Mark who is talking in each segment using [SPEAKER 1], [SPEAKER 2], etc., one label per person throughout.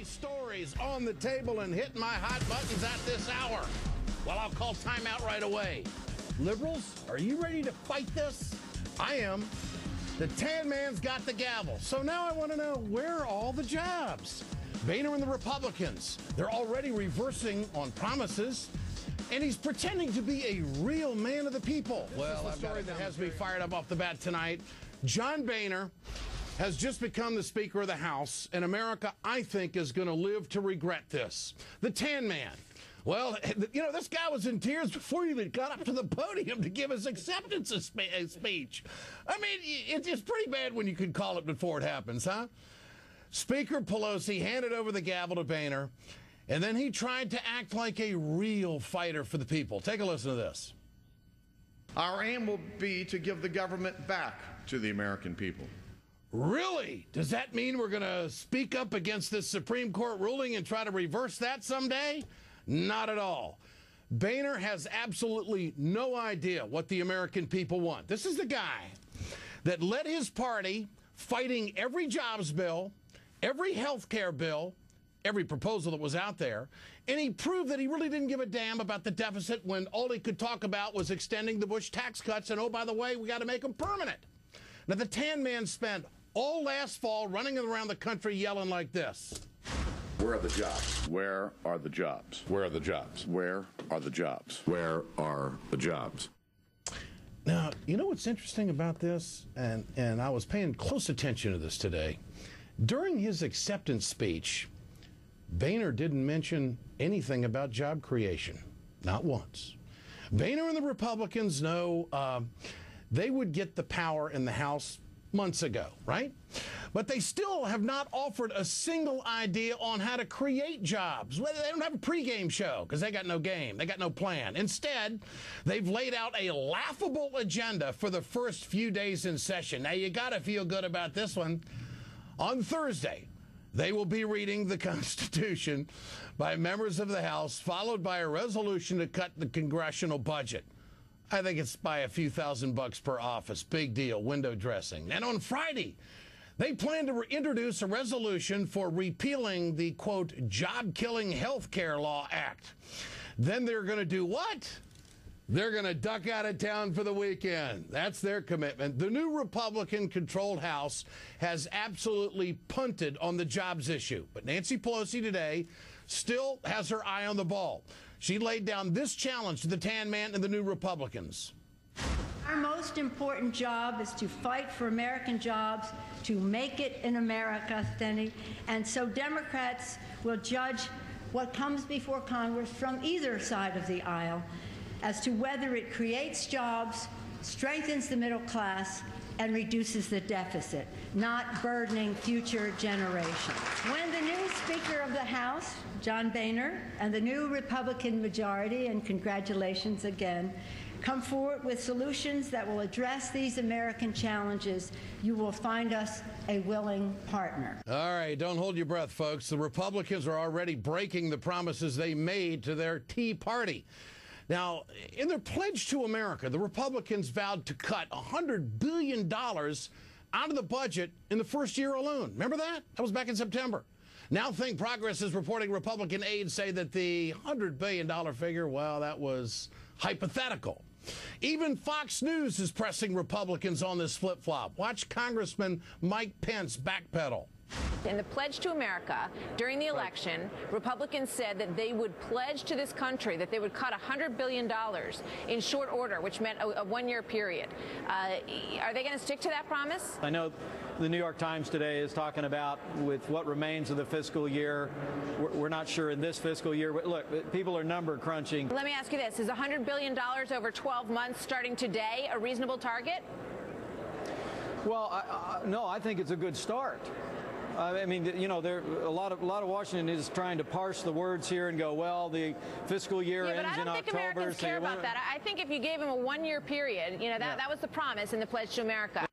[SPEAKER 1] stories on the table and hitting my hot buttons at this hour. Well, I'll call timeout right away. Liberals, are you ready to fight this? I am. The tan man's got the gavel. So now I want to know, where are all the jobs? Boehner and the Republicans, they're already reversing on promises, and he's pretending to be a real man of the people. Well, I've got a story that has me fired up off the bat tonight. John Boehner has just become the Speaker of the House, and America, I think, is going to live to regret this. The tan man. Well, you know, this guy was in tears before he even got up to the podium to give his acceptance speech. I mean, it's pretty bad when you can call it before it happens, huh? Speaker Pelosi handed over the gavel to Boehner, and then he tried to act like a real fighter for the people. Take a listen to this.
[SPEAKER 2] Our aim will be to give the government back to the American people.
[SPEAKER 1] Really? Does that mean we're going to speak up against this Supreme Court ruling and try to reverse that someday? Not at all. Boehner has absolutely no idea what the American people want. This is the guy that led his party fighting every jobs bill, every health care bill, every proposal that was out there, and he proved that he really didn't give a damn about the deficit when all he could talk about was extending the Bush tax cuts, and oh, by the way, we got to make them permanent. Now, the tan man spent all last fall running around the country yelling like this.
[SPEAKER 3] Where are the jobs? Where are the jobs?
[SPEAKER 4] Where are the jobs?
[SPEAKER 3] Where are the jobs?
[SPEAKER 4] Where are the jobs?
[SPEAKER 1] Now, you know what's interesting about this? And I was paying close attention to this today. During his acceptance speech, Boehner didn't mention anything about job creation. Not once. Boehner and the Republicans know they would get the power in the House months ago, right? But they still have not offered a single idea on how to create jobs. Well, they don't have a pregame show because they got no game. They got no plan. Instead, they've laid out a laughable agenda for the first few days in session. Now, you got to feel good about this one. On Thursday, they will be reading the Constitution by members of the House, followed by a resolution to cut the congressional budget. I think it's by a few $1,000 per office. Big deal. Window dressing. And on Friday, they plan to introduce a resolution for repealing the, quote, job-killing health care law act. Then they're going to do what? They're going to duck out of town for the weekend. That's their commitment. The new Republican-controlled House has absolutely punted on the jobs issue. But Nancy Pelosi today still has her eye on the ball. She laid down this challenge to the tan man and the new Republicans.
[SPEAKER 5] Our most important job is to fight for American jobs, to make it in America, and so Democrats will judge what comes before Congress from either side of the aisle as to whether it creates jobs, strengthens the middle class, and reduces the deficit, not burdening future generations. When the new Speaker of the House, John Boehner, and the new Republican majority, and congratulations again, come forward with solutions that will address these American challenges, you will find us a willing partner.
[SPEAKER 1] All right, don't hold your breath, folks. The Republicans are already breaking the promises they made to their Tea Party. Now, in their pledge to America, the Republicans vowed to cut $100 billion out of the budget in the first year alone. Remember that? That was back in September. Now Think Progress is reporting Republican aides say that the $100 billion figure, well, that was hypothetical. Even Fox News is pressing Republicans on this flip-flop. Watch Congressman Mike Pence backpedal.
[SPEAKER 6] In the Pledge to America, during the election, Republicans said that they would pledge to this country that they would cut $100 billion in short order, which meant a one-year period. Are they going to stick to that promise?
[SPEAKER 7] I know the New York Times today is talking about with what remains of the fiscal year. We're not sure in this fiscal year. But look, people are number crunching.
[SPEAKER 6] Let me ask you this. Is $100 billion over 12 months starting today a reasonable target?
[SPEAKER 7] Well, no, I think it's a good start. I mean, you know, a lot of Washington is trying to parse the words here and go, well, the fiscal year ends in October.
[SPEAKER 6] But I don't think Americans care about that. I think if you gave them a one-year period, you know, that was the promise in the Pledge to America.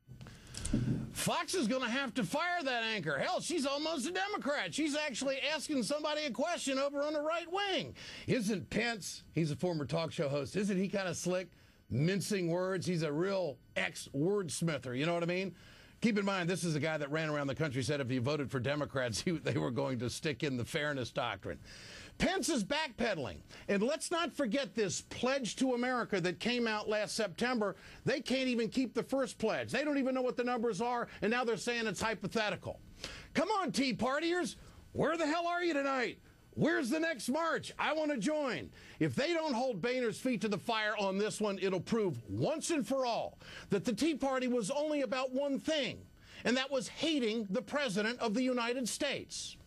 [SPEAKER 1] Fox is going to have to fire that anchor. Hell, she's almost a Democrat. She's actually asking somebody a question over on the right wing. Isn't Pence, he's a former talk show host, isn't he kind of slick, mincing words? He's a real ex-wordsmither, you know what I mean? Keep in mind, this is a guy that ran around the country, said if he voted for Democrats, they were going to stick in the fairness doctrine. Pence is backpedaling. And let's not forget this pledge to America that came out last September. They can't even keep the first pledge. They don't even know what the numbers are, and now they're saying it's hypothetical. Come on, Tea Partiers. Where the hell are you tonight? Where's the next march? I want to join. If they don't hold Boehner's feet to the fire on this one, it'll prove once and for all that the Tea Party was only about one thing, and that was hating the President of the United States.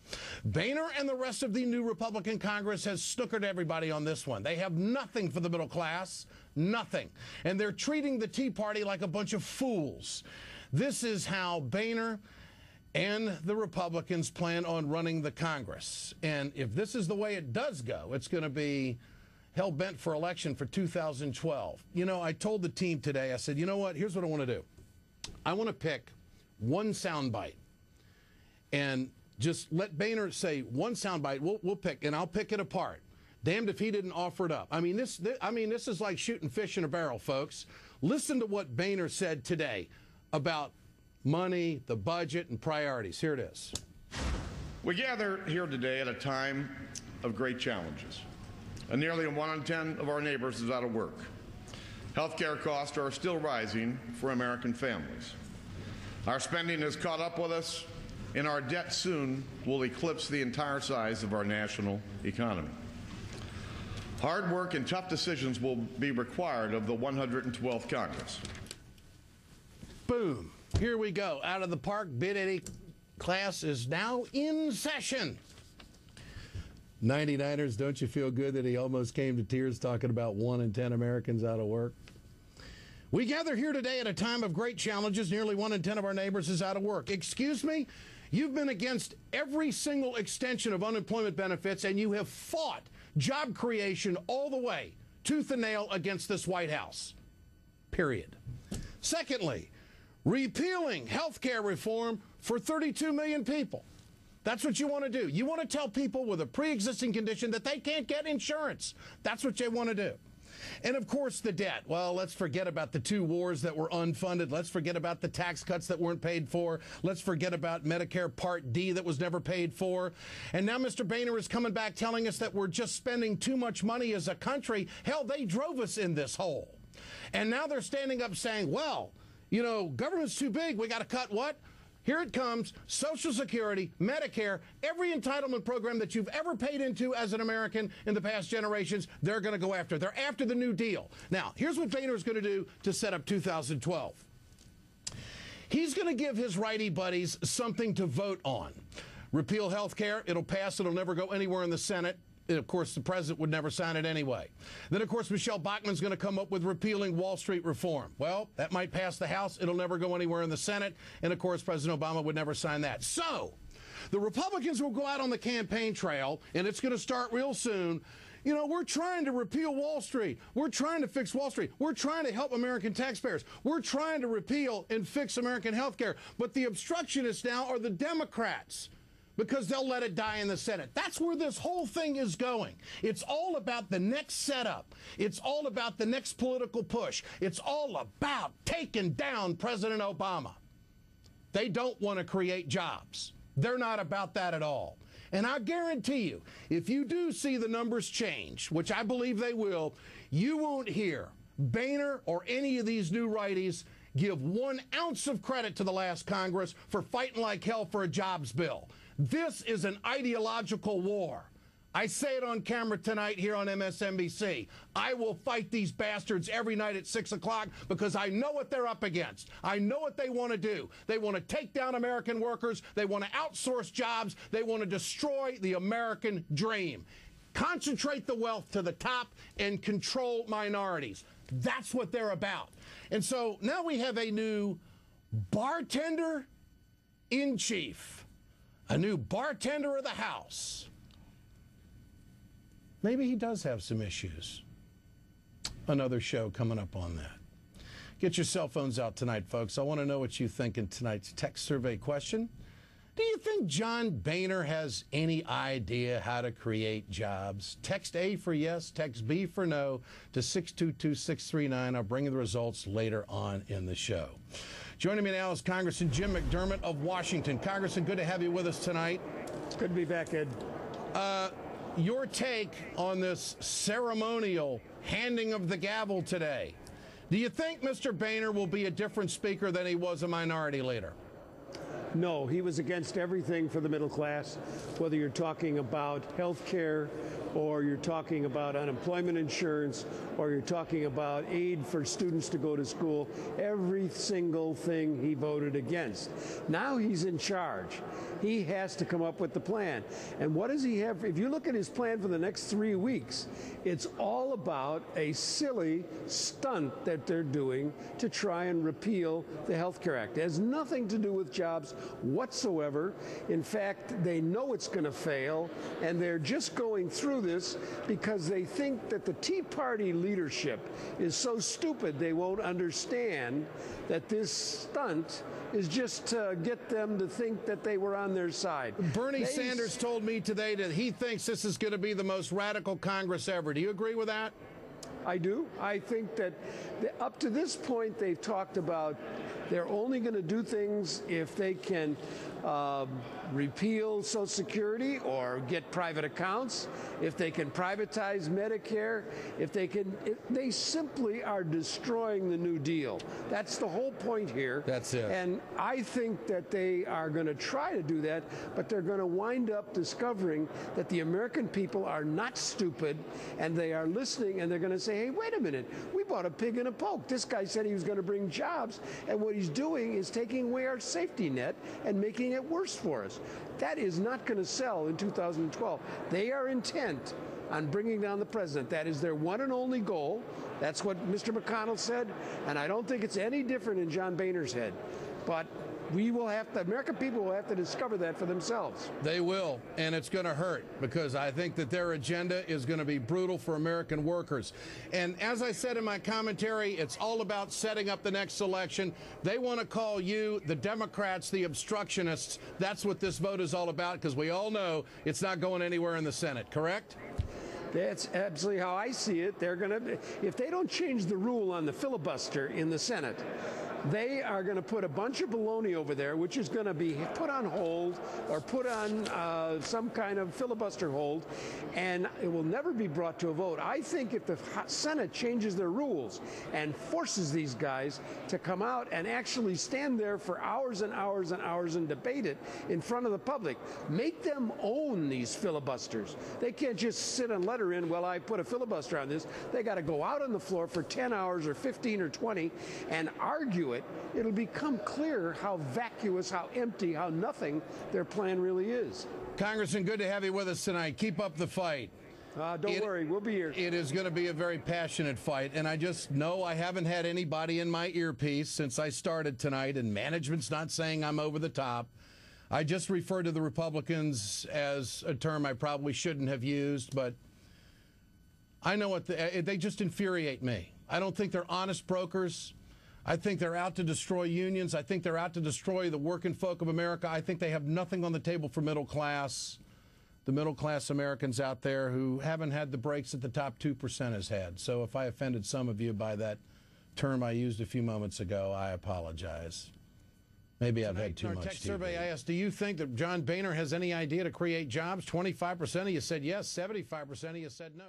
[SPEAKER 1] Boehner and the rest of the new Republican Congress has snookered everybody on this one. They have nothing for the middle class, nothing. And they're treating the Tea Party like a bunch of fools. This is how Boehner and the Republicans plan on running the Congress. And if this is the way it does go, it's going to be hell-bent for election for 2012. You know, I told the team today, I said, you know what, here's what I want to do. I want to pick one soundbite and just let Boehner say one soundbite. We'll pick, and I'll pick it apart. Damned if he didn't offer it up. I mean, this is like shooting fish in a barrel, folks. Listen to what Boehner said today about money, the budget, and priorities. Here it is.
[SPEAKER 2] We gather here today at a time of great challenges. Nearly 1 in 10 of our neighbors is out of work. Healthcare costs are still rising for American families. Our spending has caught up with us, and our debt soon will eclipse the entire size of our national economy. Hard work and tough decisions will be required of the 112th Congress.
[SPEAKER 1] Boom. Here we go. Out of the park. Bid 80 class is now in session. 99ers, don't you feel good that he almost came to tears talking about 1 in 10 Americans out of work? We gather here today at a time of great challenges. Nearly 1 in 10 of our neighbors is out of work. Excuse me? You've been against every single extension of unemployment benefits, and you have fought job creation all the way, tooth and nail, against this White House. Period. Secondly, repealing health care reform for 32 million people. That's what you want to do. You want to tell people with a pre-existing condition that they can't get insurance. That's what you want to do. And, of course, the debt. Well, let's forget about the 2 wars that were unfunded. Let's forget about the tax cuts that weren't paid for. Let's forget about Medicare Part D that was never paid for. And now Mr. Boehner is coming back telling us that we're just spending too much money as a country. Hell, they drove us in this hole. And now they're standing up saying, well, you know, government's too big. We got to cut what? Here it comes, Social Security, Medicare, every entitlement program that you've ever paid into as an American in the past generations, they're going to go after. They're after the New Deal. Now, here's what Boehner is going to do to set up 2012. He's going to give his righty buddies something to vote on. Repeal health care. It'll pass. It'll never go anywhere in the Senate. And, of course, the president would never sign it anyway. Then, of course, Michelle Bachmann's going to come up with repealing Wall Street reform. Well, that might pass the House. It'll never go anywhere in the Senate. And, of course, President Obama would never sign that. So the Republicans will go out on the campaign trail, and it's going to start real soon. You know, we're trying to repeal Wall Street. We're trying to fix Wall Street. We're trying to help American taxpayers. We're trying to repeal and fix American health care. But the obstructionists now are the Democrats, because they'll let it die in the Senate. That's where this whole thing is going. It's all about the next setup. It's all about the next political push. It's all about taking down President Obama. They don't want to create jobs. They're not about that at all. And I guarantee you, if you do see the numbers change, which I believe they will, you won't hear Boehner or any of these new righties give 1 ounce of credit to the last Congress for fighting like hell for a jobs bill. This is an ideological war. I say it on camera tonight here on MSNBC. I will fight these bastards every night at 6 o'clock because I know what they're up against. I know what they want to do. They want to take down American workers. They want to outsource jobs. They want to destroy the American dream. Concentrate the wealth to the top and control minorities. That's what they're about. And so now we have a new bartender-in-chief. A new bartender of the House. Maybe he does have some issues. Another show coming up on that. Get your cell phones out tonight, folks. I want to know what you think in tonight's text survey question. Do you think John Boehner has any idea how to create jobs? Text A for yes, text B for no to 622-639. I'll bring you the results later on in the show. Joining me now is Congressman Jim McDermott of Washington. Congressman, good to have you with us tonight.
[SPEAKER 8] Good to be back, Ed.
[SPEAKER 1] Your take on this ceremonial handing of the gavel today. Do you think Mr. Boehner will be a different speaker than he was a minority leader?
[SPEAKER 8] No, he was against everything for the middle class, whether you're talking about health care or you're talking about unemployment insurance or you're talking about aid for students to go to school. Every single thing he voted against. Now he's in charge. He has to come up with the plan. And what does he have? If you look at his plan for the next 3 weeks, it's all about a silly stunt that they're doing to try and repeal the Health Care Act. It has nothing to do with jobs whatsoever. In fact, they know it's going to fail, and they're just going through this because they think that the Tea Party leadership is so stupid they won't understand that this stunt is just to get them to think that they were on their side.
[SPEAKER 1] Bernie Sanders told me today that he thinks this is going to be the most radical Congress ever. Do you agree with that?
[SPEAKER 8] I do. I think that up to this point, they've talked about they're only going to do things if they can repeal Social Security or get private accounts, if they can privatize Medicare, they simply are destroying the New Deal. That's the whole point here.
[SPEAKER 1] That's it.
[SPEAKER 8] And I think that they are going to try to do that, but they're going to wind up discovering that the American people are not stupid, and they are listening, and they're going to say, hey, wait a minute, we bought a pig in a poke. This guy said he was going to bring jobs, and what he's doing is taking away our safety net and making it worse for us. That is not going to sell in 2012. They are intent on bringing down the president. That is their one and only goal. That's what Mr. McConnell said, and I don't think it's any different in John Boehner's head. But we will have to, American people will have to discover that for themselves.
[SPEAKER 1] They will, and it's going to hurt because I think that their agenda is going to be brutal for American workers. And as I said in my commentary, it's all about setting up the next election. They want to call you, the Democrats, the obstructionists. That's what this vote is all about, because we all know it's not going anywhere in the Senate, correct?
[SPEAKER 8] That's absolutely how I see it. They're going to, if they don't change the rule on the filibuster in the Senate, they are going to put a bunch of baloney over there, which is going to be put on hold or put on some kind of filibuster hold, and it will never be brought to a vote. I think if the Senate changes their rules and forces these guys to come out and actually stand there for hours and hours and hours and debate it in front of the public, make them own these filibusters. They can't just sit and let her in, well, I put a filibuster on this. They got to go out on the floor for 10 hours or 15 or 20 and argue it. It'll become clear how vacuous, how empty, how nothing their plan really is.
[SPEAKER 1] Congressman, good to have you with us tonight. Keep up the fight.
[SPEAKER 8] Don't worry, we'll be here.
[SPEAKER 1] It is going to be a very passionate fight, and I just know I haven't had anybody in my earpiece since I started tonight, and management's not saying I'm over the top. I just referred to the Republicans as a term I probably shouldn't have used, but I know what they just infuriate me. I don't think they're honest brokers. I think they're out to destroy unions. I think they're out to destroy the working folk of America. I think they have nothing on the table for the middle class Americans out there who haven't had the breaks that the top 2% has had. So if I offended some of you by that term I used a few moments ago, I apologize. Maybe I've had too much. In our text survey, I asked, do you think that John Boehner has any idea to create jobs? 25% of you said yes, 75% of you said no.